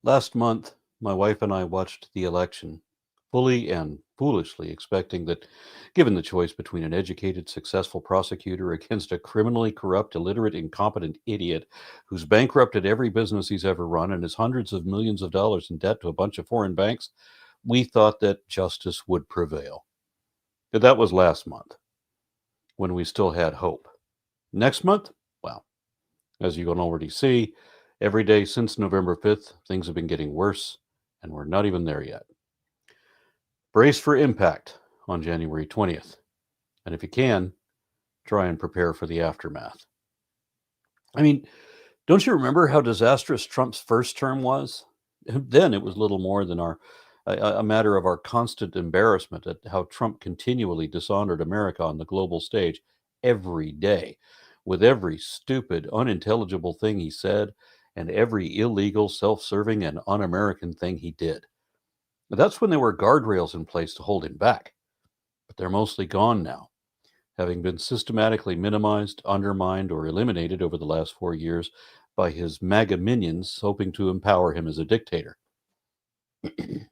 Last month, my wife and I watched the election, fully and foolishly expecting that, given the choice between an educated, successful prosecutor against a criminally corrupt, illiterate, incompetent idiot who's bankrupted every business he's ever run and is hundreds of millions of dollars in debt to a bunch of foreign banks, we thought that justice would prevail. But that was last month, when we still had hope. Next month, well, as you can already see, every day since November 5th, things have been getting worse, and we're not even there yet. Brace for impact on January 20th. And if you can, try and prepare for the aftermath. I mean, don't you remember how disastrous Trump's first term was? Then it was little more than a matter of our constant embarrassment at how Trump continually dishonored America on the global stage every day with every stupid, unintelligible thing he said and every illegal, self-serving, and un-American thing he did. That's when there were guardrails in place to hold him back. But they're mostly gone now, having been systematically minimized, undermined, or eliminated over the last 4 years by his MAGA minions hoping to empower him as a dictator. I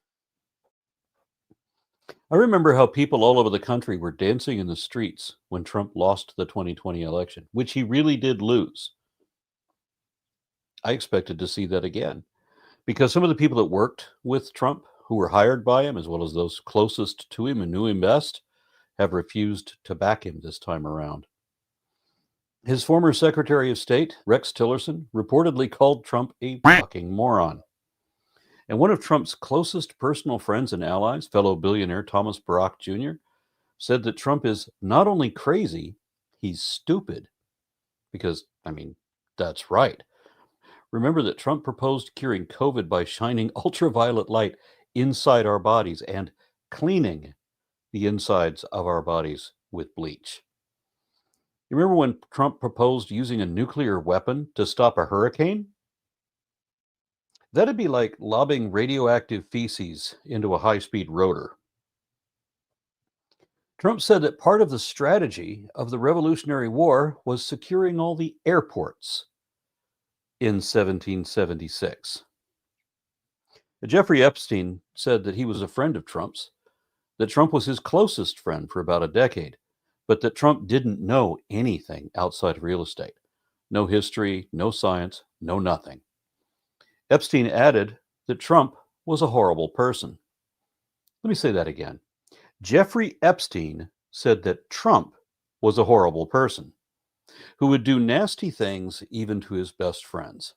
remember how people all over the country were dancing in the streets when Trump lost the 2020 election, which he really did lose. I expected to see that again because some of the people that worked with Trump, who were hired by him, as well as those closest to him and knew him best, have refused to back him this time around. His former Secretary of State, Rex Tillerson, reportedly called Trump a fucking moron. And one of Trump's closest personal friends and allies, fellow billionaire Thomas Barack Jr., said that Trump is not only crazy, he's stupid. Because, that's right. Remember that Trump proposed curing COVID by shining ultraviolet light inside our bodies and cleaning the insides of our bodies with bleach. You remember when Trump proposed using a nuclear weapon to stop a hurricane? That'd be like lobbing radioactive feces into a high-speed rotor. Trump said that part of the strategy of the Revolutionary War was securing all the airports in 1776. Jeffrey Epstein said that he was a friend of Trump's, that Trump was his closest friend for about a decade, but that Trump didn't know anything outside of real estate. No history, no science, no nothing. Epstein added that Trump was a horrible person. Let me say that again. Jeffrey Epstein said that Trump was a horrible person who would do nasty things even to his best friends.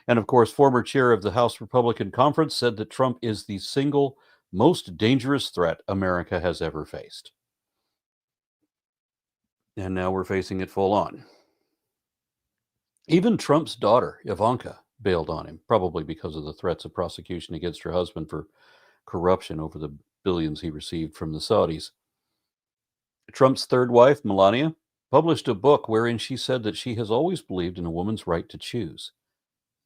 And of course, former chair of the House Republican Conference said that Trump is the single most dangerous threat America has ever faced. And now we're facing it full on. Even Trump's daughter, Ivanka, bailed on him, probably because of the threats of prosecution against her husband for corruption over the billions he received from the Saudis. Trump's third wife, Melania, published a book wherein she said that she has always believed in a woman's right to choose.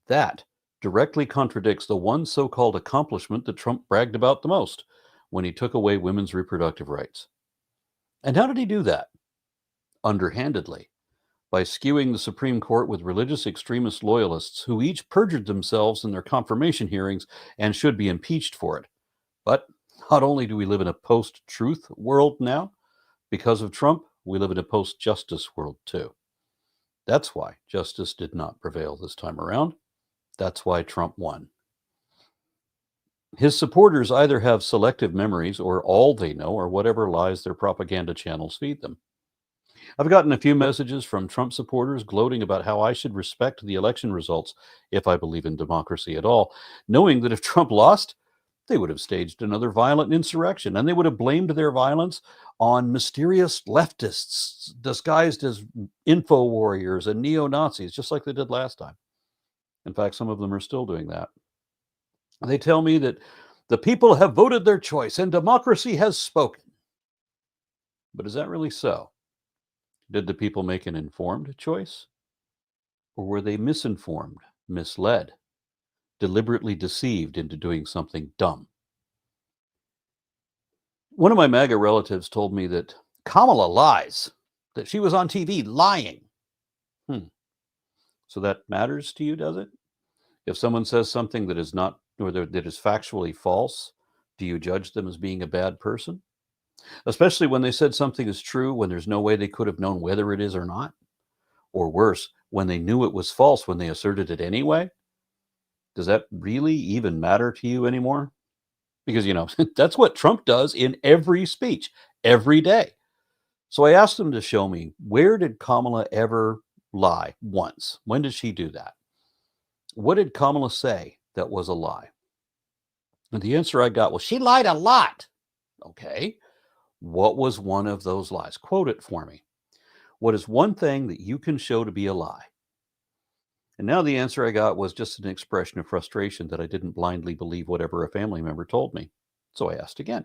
That directly contradicts the one so-called accomplishment that Trump bragged about the most when he took away women's reproductive rights. And how did he do that? Underhandedly, by skewing the Supreme Court with religious extremist loyalists who each perjured themselves in their confirmation hearings and should be impeached for it. But not only do we live in a post-truth world now, because of Trump, we live in a post-justice world too. That's why justice did not prevail this time around. That's why Trump won. His supporters either have selective memories or all they know are whatever lies their propaganda channels feed them. I've gotten a few messages from Trump supporters gloating about how I should respect the election results if I believe in democracy at all, knowing that if Trump lost, they would have staged another violent insurrection, and they would have blamed their violence on mysterious leftists disguised as info warriors and neo-Nazis, just like they did last time. In fact, some of them are still doing that. They tell me that the people have voted their choice and democracy has spoken. But is that really so? Did the people make an informed choice? Or were they misinformed, misled, deliberately deceived into doing something dumb? One of my MAGA relatives told me that Kamala lies, that she was on TV lying. So that matters to you, does it? If someone says something that is not or that is factually false, do you judge them as being a bad person? Especially when they said something is true when there's no way they could have known whether it is or not? Or worse, when they knew it was false when they asserted it anyway? Does that really even matter to you anymore? Because, that's what Trump does in every speech, every day. So I asked him to show me, where did Kamala ever lie once? When did she do that? What did Kamala say that was a lie? And the answer I got was, she lied a lot. Okay. What was one of those lies? Quote it for me. What is one thing that you can show to be a lie? And now the answer I got was just an expression of frustration that I didn't blindly believe whatever a family member told me. So I asked again,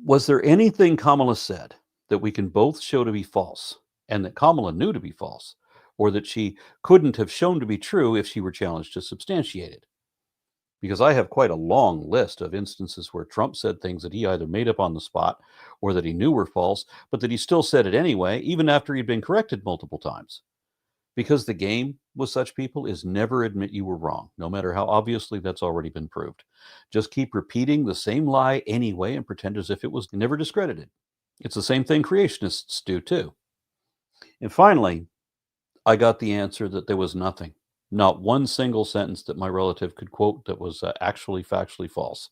was there anything Kamala said that we can both show to be false and that Kamala knew to be false, or that she couldn't have shown to be true if she were challenged to substantiate it? Because I have quite a long list of instances where Trump said things that he either made up on the spot or that he knew were false, but that he still said it anyway, even after he'd been corrected multiple times. Because the game with such people is never admit you were wrong, no matter how obviously that's already been proved. Just keep repeating the same lie anyway and pretend as if it was never discredited. It's the same thing creationists do too. And finally, I got the answer that there was nothing, not one single sentence that my relative could quote that was actually factually false.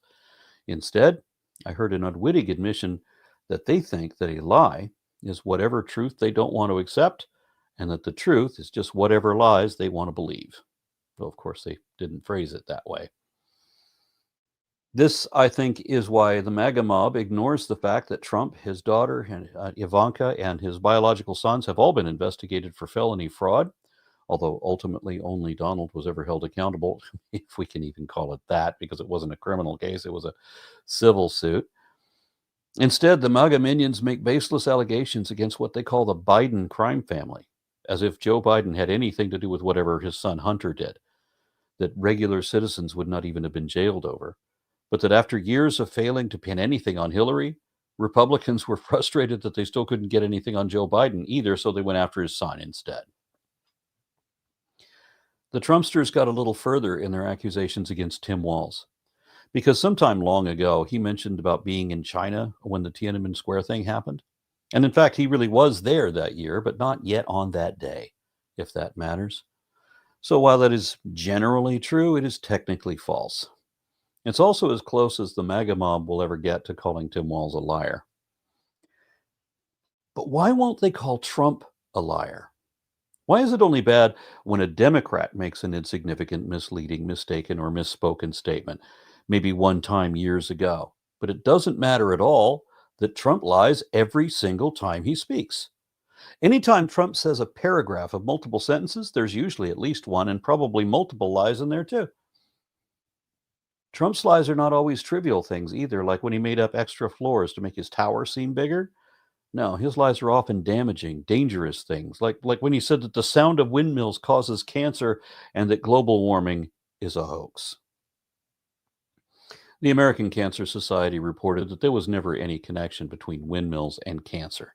Instead, I heard an unwitting admission that they think that a lie is whatever truth they don't want to accept, and that the truth is just whatever lies they want to believe. Though, of course, they didn't phrase it that way. This, I think, is why the MAGA mob ignores the fact that Trump, his daughter, and Ivanka, and his biological sons have all been investigated for felony fraud, although ultimately only Donald was ever held accountable, if we can even call it that, because it wasn't a criminal case, it was a civil suit. Instead, the MAGA minions make baseless allegations against what they call the Biden crime family, as if Joe Biden had anything to do with whatever his son Hunter did, that regular citizens would not even have been jailed over, but that after years of failing to pin anything on Hillary, Republicans were frustrated that they still couldn't get anything on Joe Biden either, so they went after his son instead. The Trumpsters got a little further in their accusations against Tim Walz, because sometime long ago, he mentioned about being in China when the Tiananmen Square thing happened. And in fact, he really was there that year, but not yet on that day, if that matters. So while that is generally true, it is technically false. It's also as close as the MAGA mob will ever get to calling Tim Walz a liar. But why won't they call Trump a liar? Why is it only bad when a Democrat makes an insignificant, misleading, mistaken, or misspoken statement, maybe one time years ago? But it doesn't matter at all that Trump lies every single time he speaks. Anytime Trump says a paragraph of multiple sentences, there's usually at least one and probably multiple lies in there too. Trump's lies are not always trivial things either, like when he made up extra floors to make his tower seem bigger. No, his lies are often damaging, dangerous things, like when he said that the sound of windmills causes cancer and that global warming is a hoax. The American Cancer Society reported that there was never any connection between windmills and cancer.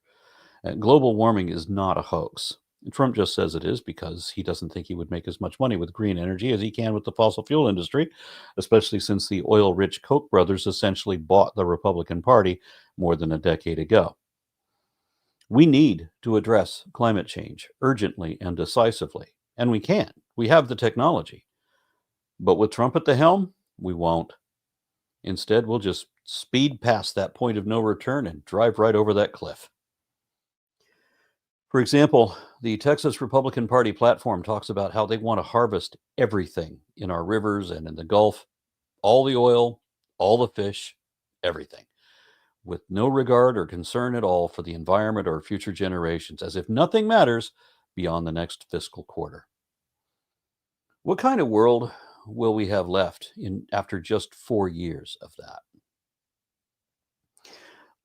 Global warming is not a hoax. Trump just says it is because he doesn't think he would make as much money with green energy as he can with the fossil fuel industry, especially since the oil-rich Koch brothers essentially bought the Republican Party more than a decade ago. We need to address climate change urgently and decisively, and we can. We have the technology. But with Trump at the helm, we won't. Instead, we'll just speed past that point of no return and drive right over that cliff. For example, the Texas Republican Party platform talks about how they want to harvest everything in our rivers and in the Gulf, all the oil, all the fish, everything, with no regard or concern at all for the environment or future generations, as if nothing matters beyond the next fiscal quarter. What kind of world will we have left after just 4 years of that?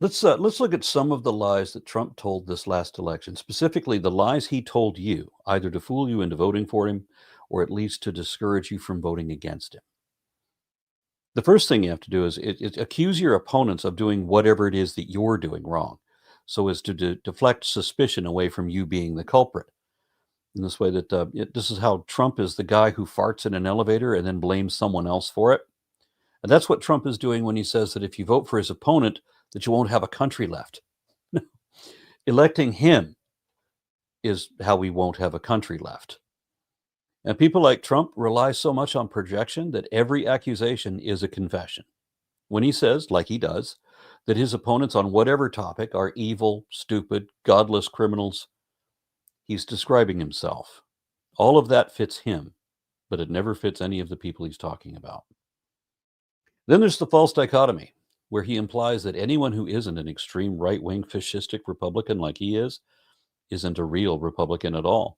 Let's look at some of the lies that Trump told this last election, specifically the lies he told you, either to fool you into voting for him or at least to discourage you from voting against him. The first thing you have to do is accuse your opponents of doing whatever it is that you're doing wrong, so as to deflect suspicion away from you being the culprit. in this way that this is how Trump is the guy who farts in an elevator and then blames someone else for it. And that's what Trump is doing when he says that if you vote for his opponent, that you won't have a country left. Electing him is how we won't have a country left. And people like Trump rely so much on projection that every accusation is a confession. When he says, like he does, that his opponents on whatever topic are evil, stupid, godless criminals, he's describing himself. All of that fits him, but it never fits any of the people he's talking about. Then there's the false dichotomy, where he implies that anyone who isn't an extreme right-wing fascistic Republican like he is, isn't a real Republican at all,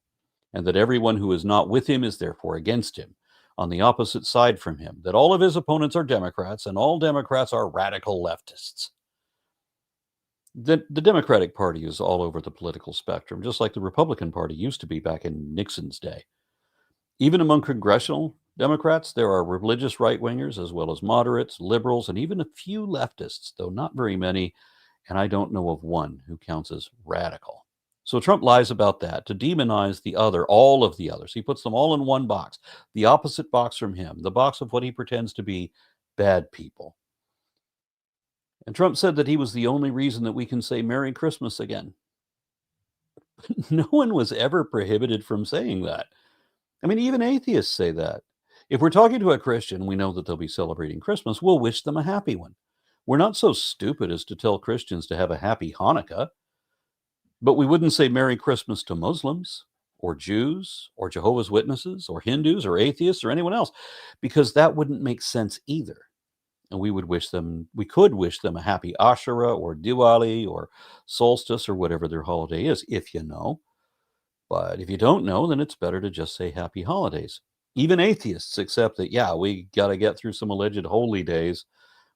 and that everyone who is not with him is therefore against him, on the opposite side from him, that all of his opponents are Democrats, and all Democrats are radical leftists. The Democratic Party is all over the political spectrum, just like the Republican Party used to be back in Nixon's day. Even among congressional Democrats, there are religious right-wingers as well as moderates, liberals, and even a few leftists, though not very many, and I don't know of one who counts as radical. So Trump lies about that to demonize the other, all of the others. He puts them all in one box, the opposite box from him, the box of what he pretends to be bad people. And Trump said that he was the only reason that we can say Merry Christmas again. No one was ever prohibited from saying that. I mean, even atheists say that. If we're talking to a Christian, we know that they'll be celebrating Christmas. We'll wish them a happy one. We're not so stupid as to tell Christians to have a happy Hanukkah, but we wouldn't say Merry Christmas to Muslims or Jews or Jehovah's Witnesses or Hindus or atheists or anyone else, because that wouldn't make sense either. And we could wish them a happy Ashura or Diwali or solstice or whatever their holiday is, if you know. But if you don't know, then it's better to just say happy holidays. Even atheists accept that, yeah, we got to get through some alleged holy days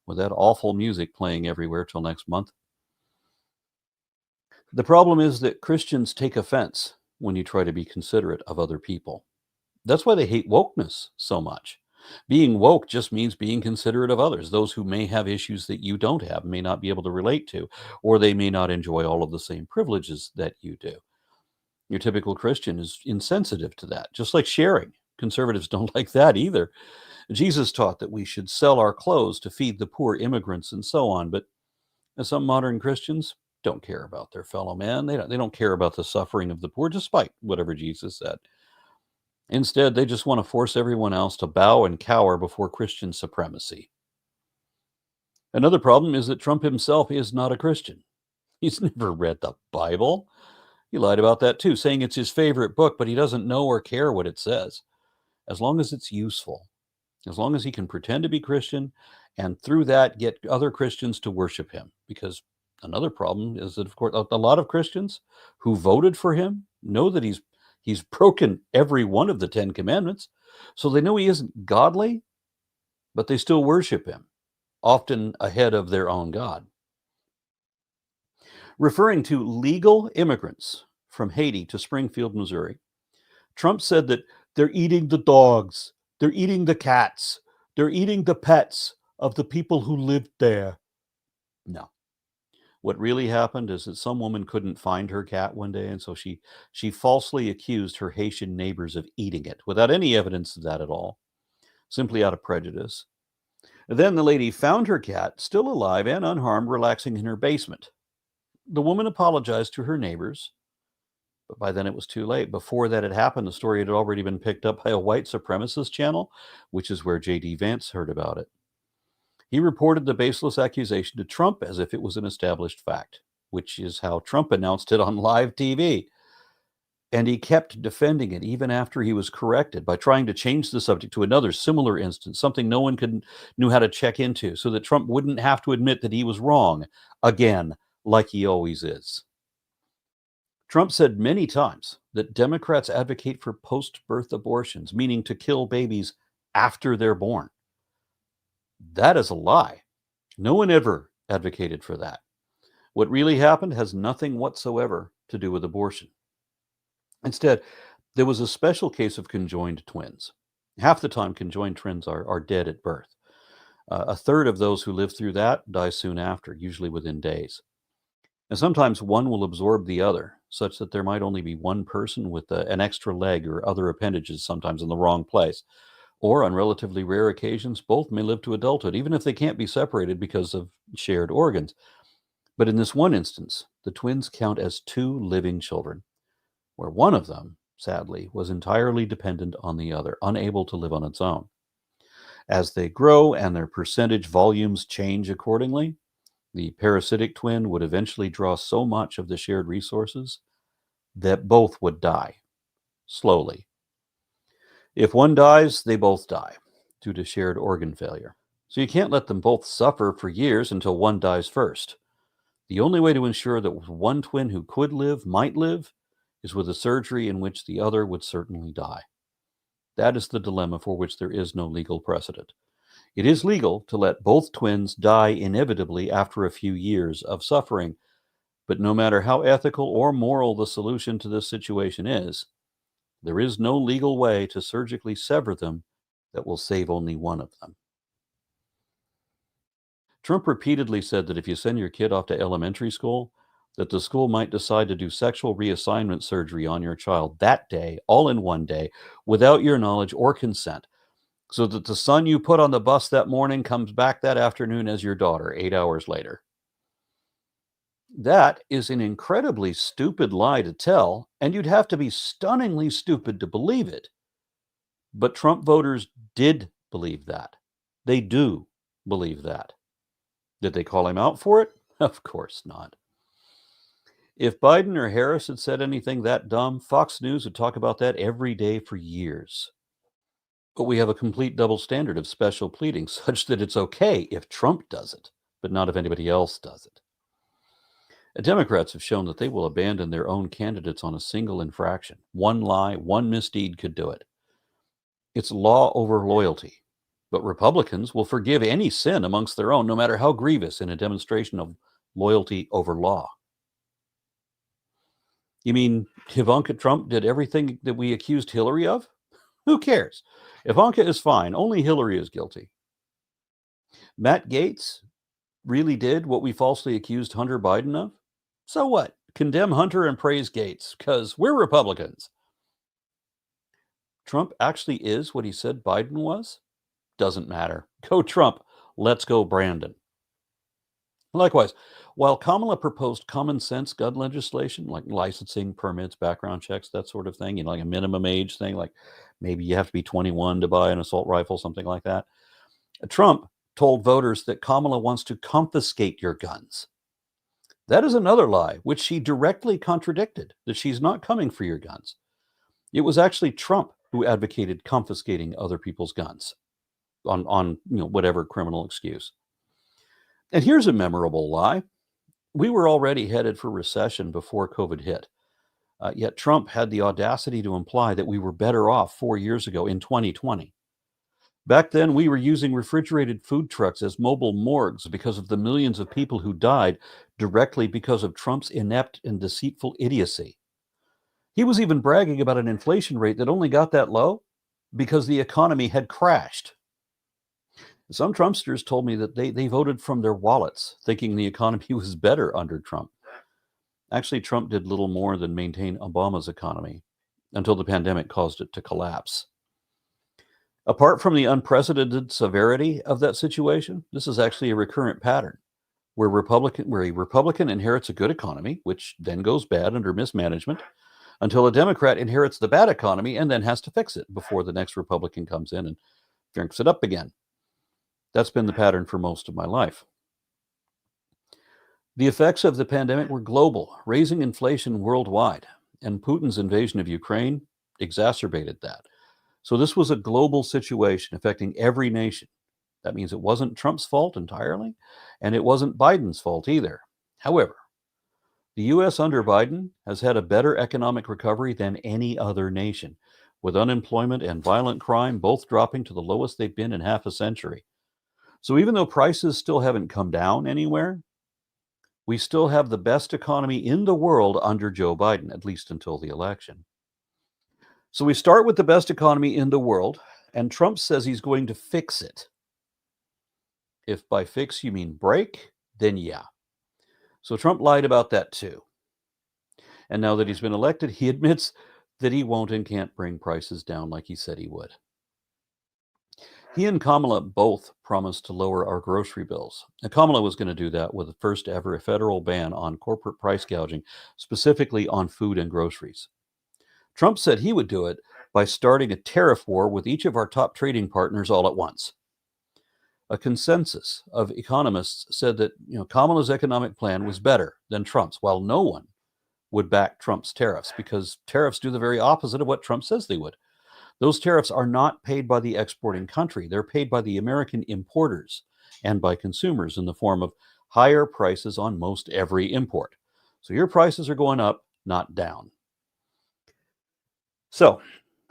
with that awful music playing everywhere till next month. The problem is that Christians take offense when you try to be considerate of other people. That's why they hate wokeness so much. Being woke just means being considerate of others, those who may have issues that you don't have, may not be able to relate to, or they may not enjoy all of the same privileges that you do. Your typical Christian is insensitive to that, just like sharing. Conservatives don't like that either. Jesus taught that we should sell our clothes to feed the poor, immigrants, and so on, but some modern Christians don't care about their fellow man. They don't care about the suffering of the poor, despite whatever Jesus said. Instead, they just want to force everyone else to bow and cower before Christian supremacy. Another problem is that Trump himself is not a Christian. He's never read the Bible. He lied about that too, saying it's his favorite book, but he doesn't know or care what it says. As long as it's useful, as long as he can pretend to be Christian and through that get other Christians to worship him. Because another problem is that, of course, a lot of Christians who voted for him know that he's broken every one of the 10 commandments. So they know he isn't godly, but they still worship him, often ahead of their own God. Referring to legal immigrants from Haiti to Springfield, Missouri, Trump said that they're eating the dogs, they're eating the cats, they're eating the pets of the people who lived there. No. What really happened is that some woman couldn't find her cat one day, and so she falsely accused her Haitian neighbors of eating it without any evidence of that at all, simply out of prejudice. Then the lady found her cat, still alive and unharmed, relaxing in her basement. The woman apologized to her neighbors, but by then it was too late. Before that had happened, the story had already been picked up by a white supremacist channel, which is where J.D. Vance heard about it. He reported the baseless accusation to Trump as if it was an established fact, which is how Trump announced it on live TV. And he kept defending it even after he was corrected by trying to change the subject to another similar instance, something no one knew how to check into, so that Trump wouldn't have to admit that he was wrong again, like he always is. Trump said many times that Democrats advocate for post-birth abortions, meaning to kill babies after they're born. That is a lie. No one ever advocated for that. What really happened has nothing whatsoever to do with abortion. Instead, there was a special case of conjoined twins. Half the time, conjoined twins are dead at birth. A third of those who live through that die soon after, usually within days. And sometimes one will absorb the other, such that there might only be one person with an extra leg or other appendages, sometimes in the wrong place. Or on relatively rare occasions, both may live to adulthood, even if they can't be separated because of shared organs. But in this one instance, the twins count as two living children, where one of them, sadly, was entirely dependent on the other, unable to live on its own. As they grow and their percentage volumes change accordingly, the parasitic twin would eventually draw so much of the shared resources that both would die slowly. If one dies, they both die due to shared organ failure. So you can't let them both suffer for years until one dies first. The only way to ensure that one twin who could live might live is with a surgery in which the other would certainly die. That is the dilemma for which there is no legal precedent. It is legal to let both twins die inevitably after a few years of suffering, but no matter how ethical or moral the solution to this situation is, there is no legal way to surgically sever them that will save only one of them. Trump repeatedly said that if you send your kid off to elementary school, that the school might decide to do sexual reassignment surgery on your child that day, all in one day, without your knowledge or consent, so that the son you put on the bus that morning comes back that afternoon as your daughter 8 hours later. That is an incredibly stupid lie to tell, and you'd have to be stunningly stupid to believe it. But Trump voters did believe that. They do believe that. Did they call him out for it? Of course not. If Biden or Harris had said anything that dumb, Fox News would talk about that every day for years. But we have a complete double standard of special pleading, such that it's okay if Trump does it, but not if anybody else does it. Democrats have shown that they will abandon their own candidates on a single infraction. One lie, one misdeed could do it. It's law over loyalty. But Republicans will forgive any sin amongst their own, no matter how grievous, in a demonstration of loyalty over law. You mean Ivanka Trump did everything that we accused Hillary of? Who cares? Ivanka is fine. Only Hillary is guilty. Matt Gaetz really did what we falsely accused Hunter Biden of? So what? Condemn Hunter and praise Gaetz, because we're Republicans. Trump actually is what he said Biden was? Doesn't matter. Go Trump. Let's go Brandon. Likewise, while Kamala proposed common sense gun legislation, like licensing, permits, background checks, that sort of thing, like a minimum age thing, like maybe you have to be 21 to buy an assault rifle, something like that, Trump told voters that Kamala wants to confiscate your guns. That is another lie, which she directly contradicted, that she's not coming for your guns. It was actually Trump who advocated confiscating other people's guns on whatever criminal excuse. And here's a memorable lie. We were already headed for recession before COVID hit. Yet Trump had the audacity to imply that we were better off 4 years ago in 2020. Back then, we were using refrigerated food trucks as mobile morgues because of the millions of people who died directly because of Trump's inept and deceitful idiocy. He was even bragging about an inflation rate that only got that low because the economy had crashed. Some Trumpsters told me that they voted from their wallets, thinking the economy was better under Trump. Actually, Trump did little more than maintain Obama's economy until the pandemic caused it to collapse. Apart from the unprecedented severity of that situation, this is actually a recurrent pattern where a Republican inherits a good economy, which then goes bad under mismanagement, until a Democrat inherits the bad economy and then has to fix it before the next Republican comes in and drinks it up again. That's been the pattern for most of my life. The effects of the pandemic were global, raising inflation worldwide, and Putin's invasion of Ukraine exacerbated that. So this was a global situation affecting every nation. That means it wasn't Trump's fault entirely, and it wasn't Biden's fault either. However, the U.S. under Biden has had a better economic recovery than any other nation, with unemployment and violent crime both dropping to the lowest they've been in half a century. So even though prices still haven't come down anywhere, we still have the best economy in the world under Joe Biden, at least until the election. So we start with the best economy in the world, and Trump says he's going to fix it. If by fix you mean break, then yeah. So Trump lied about that too. And now that he's been elected, he admits that he won't and can't bring prices down like he said he would. He and Kamala both promised to lower our grocery bills. And Kamala was going to do that with the first ever federal ban on corporate price gouging, specifically on food and groceries. Trump said he would do it by starting a tariff war with each of our top trading partners all at once. A consensus of economists said that Kamala's economic plan was better than Trump's, while no one would back Trump's tariffs because tariffs do the very opposite of what Trump says they would. Those tariffs are not paid by the exporting country. They're paid by the American importers and by consumers in the form of higher prices on most every import. So your prices are going up, not down. So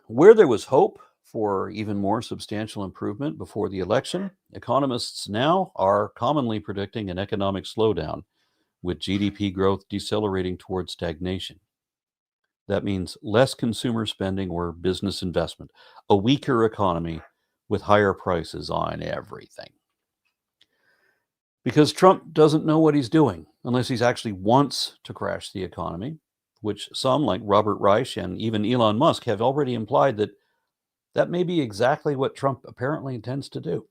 where there was hope for even more substantial improvement before the election, economists now are commonly predicting an economic slowdown with GDP growth decelerating towards stagnation. That means less consumer spending or business investment, a weaker economy with higher prices on everything. Because Trump doesn't know what he's doing unless he actually wants to crash the economy, which some like Robert Reich and even Elon Musk have already implied that may be exactly what Trump apparently intends to do.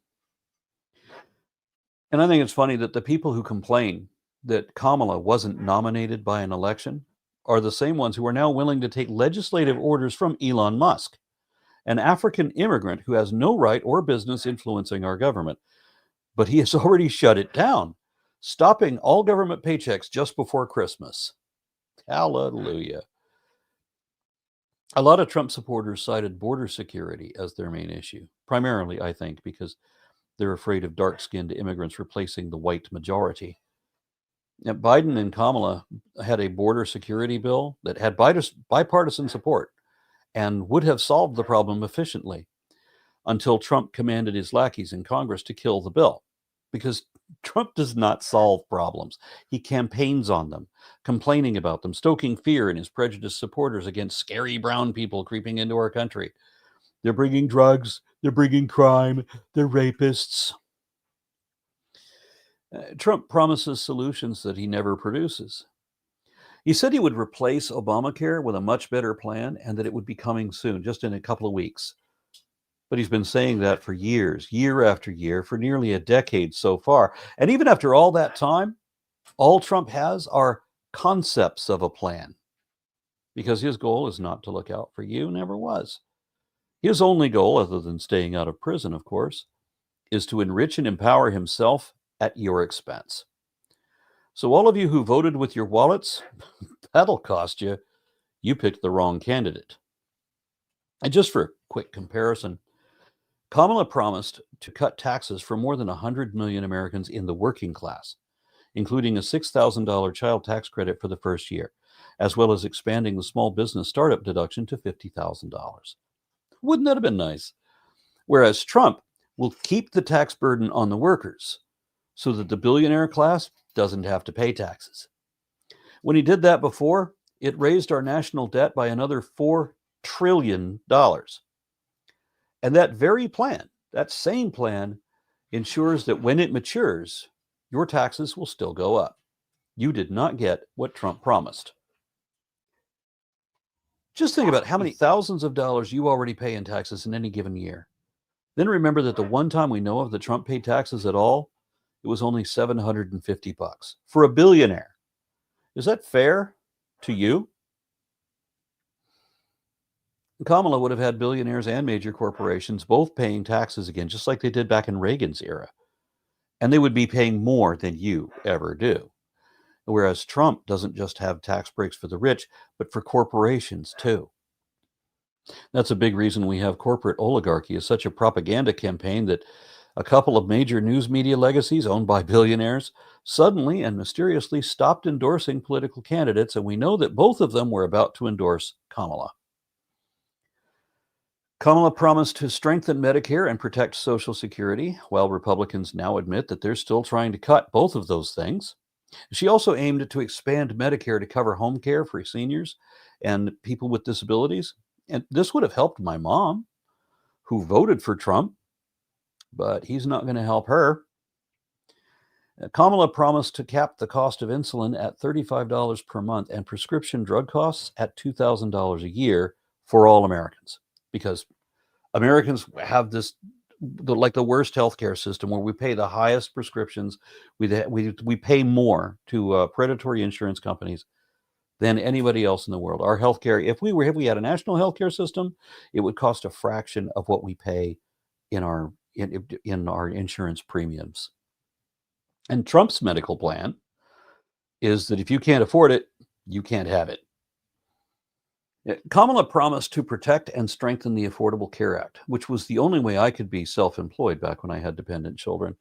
And I think it's funny that the people who complain that Kamala wasn't nominated by an election are the same ones who are now willing to take legislative orders from Elon Musk, an African immigrant who has no right or business influencing our government. But he has already shut it down, stopping all government paychecks just before Christmas. Hallelujah. A lot of Trump supporters cited border security as their main issue, primarily, I think, because they're afraid of dark-skinned immigrants replacing the white majority. Now, Biden and Kamala had a border security bill that had bipartisan support and would have solved the problem efficiently until Trump commanded his lackeys in Congress to kill the bill. Because Trump does not solve problems. He campaigns on them, complaining about them, stoking fear in his prejudiced supporters against scary brown people creeping into our country. They're bringing drugs, they're bringing crime, they're rapists. Trump promises solutions that he never produces. He said he would replace Obamacare with a much better plan and that it would be coming soon, just in a couple of weeks. But he's been saying that for years, year after year, for nearly a decade so far. And even after all that time, all Trump has are concepts of a plan. Because his goal is not to look out for you, never was. His only goal, other than staying out of prison, of course, is to enrich and empower himself at your expense. So all of you who voted with your wallets, that'll cost you. You picked the wrong candidate. And just for a quick comparison, Kamala promised to cut taxes for more than 100 million Americans in the working class, including a $6,000 child tax credit for the first year, as well as expanding the small business startup deduction to $50,000. Wouldn't that have been nice? Whereas Trump will keep the tax burden on the workers so that the billionaire class doesn't have to pay taxes. When he did that before, it raised our national debt by another $4 trillion. And that very plan, that same plan, ensures that when it matures, your taxes will still go up. You did not get what Trump promised. Just think about how many thousands of dollars you already pay in taxes in any given year. Then remember that the one time we know of that Trump paid taxes at all, it was only $750 for a billionaire. Is that fair to you? Kamala would have had billionaires and major corporations both paying taxes again, just like they did back in Reagan's era. And they would be paying more than you ever do. Whereas Trump doesn't just have tax breaks for the rich, but for corporations too. That's a big reason we have corporate oligarchy as such a propaganda campaign that a couple of major news media legacies owned by billionaires suddenly and mysteriously stopped endorsing political candidates, and we know that both of them were about to endorse Kamala. Kamala promised to strengthen Medicare and protect Social Security, while Republicans now admit that they're still trying to cut both of those things. She also aimed to expand Medicare to cover home care for seniors and people with disabilities. And this would have helped my mom, who voted for Trump, but he's not going to help her. Kamala promised to cap the cost of insulin at $35 per month and prescription drug costs at $2,000 a year for all Americans, because Americans have the worst healthcare system where we pay the highest prescriptions. We pay more to predatory insurance companies than anybody else in the world. Our healthcare, if we had a national healthcare system, it would cost a fraction of what we pay in our insurance premiums. And Trump's medical plan is that if you can't afford it, you can't have it. Kamala promised to protect and strengthen the Affordable Care Act, which was the only way I could be self-employed back when I had dependent children.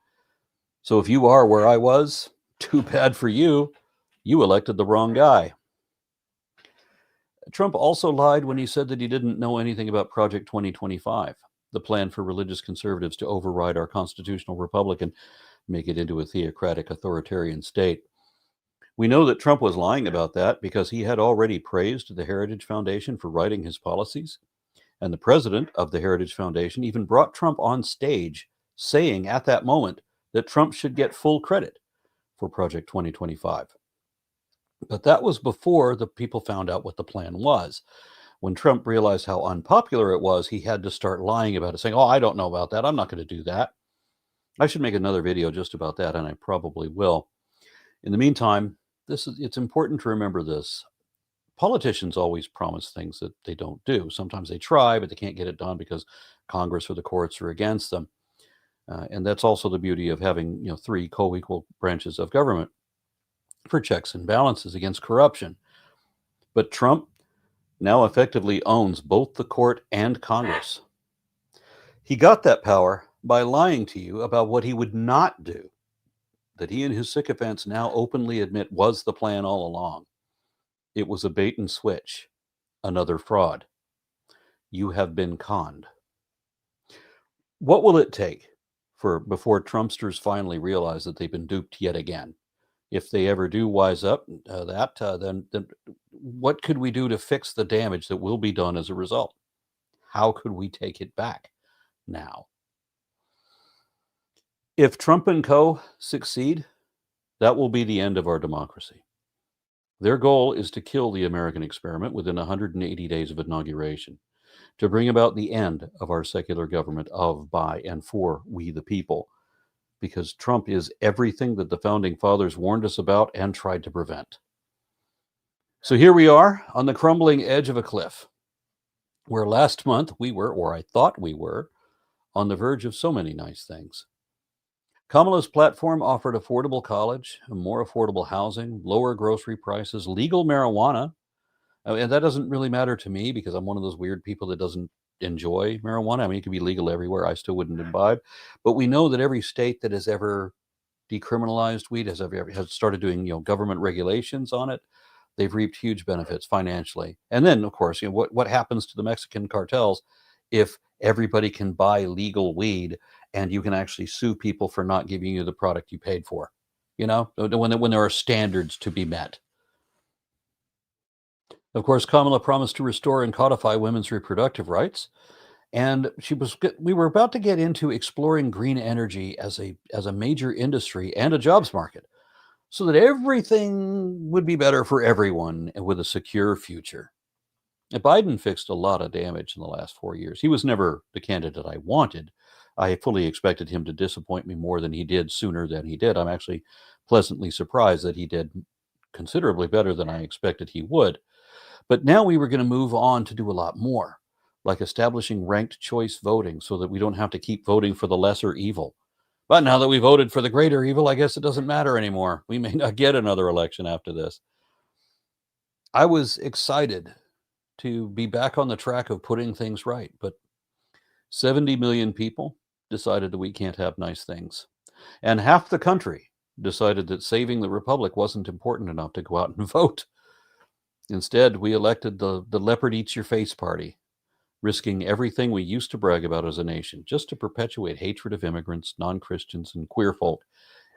So if you are where I was, too bad for you. You elected the wrong guy. Trump also lied when he said that he didn't know anything about Project 2025, the plan for religious conservatives to override our constitutional republic and make it into a theocratic authoritarian state. We know that Trump was lying about that because he had already praised the Heritage Foundation for writing his policies. And the president of the Heritage Foundation even brought Trump on stage, saying at that moment that Trump should get full credit for Project 2025. But that was before the people found out what the plan was. When Trump realized how unpopular it was, he had to start lying about it, saying, "Oh, I don't know about that. I'm not going to do that." I should make another video just about that, and I probably will. In the meantime, it's important to remember this. Politicians always promise things that they don't do. Sometimes they try, but they can't get it done because Congress or the courts are against them. And that's also the beauty of having, three co-equal branches of government for checks and balances against corruption. But Trump now effectively owns both the court and Congress. He got that power by lying to you about what he would not do, that he and his sycophants now openly admit was the plan all along. It was a bait and switch, another fraud. You have been conned. What will it take before Trumpsters finally realize that they've been duped yet again? If they ever do wise up, then what could we do to fix the damage that will be done as a result? How could we take it back now? If Trump and co. succeed, that will be the end of our democracy. Their goal is to kill the American experiment within 180 days of inauguration, to bring about the end of our secular government of, by, and for we the people, because Trump is everything that the Founding Fathers warned us about and tried to prevent. So here we are on the crumbling edge of a cliff, where last month we were, or I thought we were, on the verge of so many nice things. Kamala's platform offered affordable college, more affordable housing, lower grocery prices, legal marijuana. And that doesn't really matter to me because I'm one of those weird people that doesn't enjoy marijuana. I mean, it can be legal everywhere. I still wouldn't imbibe. But we know that every state that has ever decriminalized weed has started doing, government regulations on it. They've reaped huge benefits financially. And then, of course, what happens to the Mexican cartels if everybody can buy legal weed and you can actually sue people for not giving you the product you paid for, when there are standards to be met. Of course, Kamala promised to restore and codify women's reproductive rights. And we were about to get into exploring green energy as a major industry and a jobs market so that everything would be better for everyone with a secure future. And Biden fixed a lot of damage in the last 4 years. He was never the candidate I wanted. I fully expected him to disappoint me more than he did sooner than he did. I'm actually pleasantly surprised that he did considerably better than I expected he would. But now we were going to move on to do a lot more, like establishing ranked choice voting so that we don't have to keep voting for the lesser evil. But now that we voted for the greater evil, I guess it doesn't matter anymore. We may not get another election after this. I was excited to be back on the track of putting things right, but 70 million people decided that we can't have nice things. And half the country decided that saving the republic wasn't important enough to go out and vote. Instead, we elected the leopard eats your face party, risking everything we used to brag about as a nation, just to perpetuate hatred of immigrants, non-Christians, and queer folk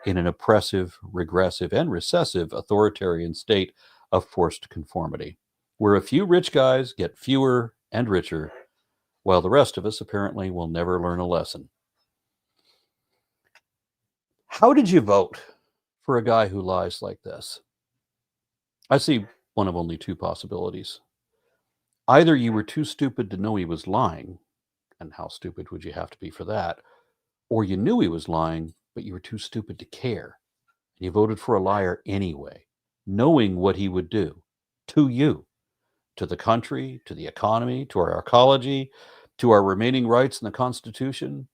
in an oppressive, regressive, and recessive authoritarian state of forced conformity, where a few rich guys get fewer and richer, while the rest of us apparently will never learn a lesson. How did you vote? for a guy who lies like this? I see one of only two possibilities. Either you were too stupid to know he was lying, and how stupid would you have to be for that? Or you knew he was lying, but you were too stupid to care. And you voted for a liar anyway, knowing what he would do to you, to the country, to the economy, to our ecology, to our remaining rights in the Constitution,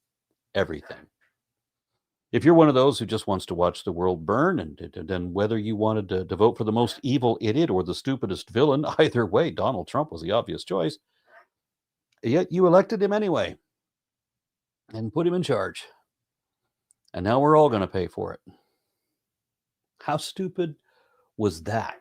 everything. If you're one of those who just wants to watch the world burn, and then whether you wanted to vote for the most evil idiot or the stupidest villain, either way, Donald Trump was the obvious choice. Yet you elected him anyway and put him in charge. And now we're all going to pay for it. How stupid was that?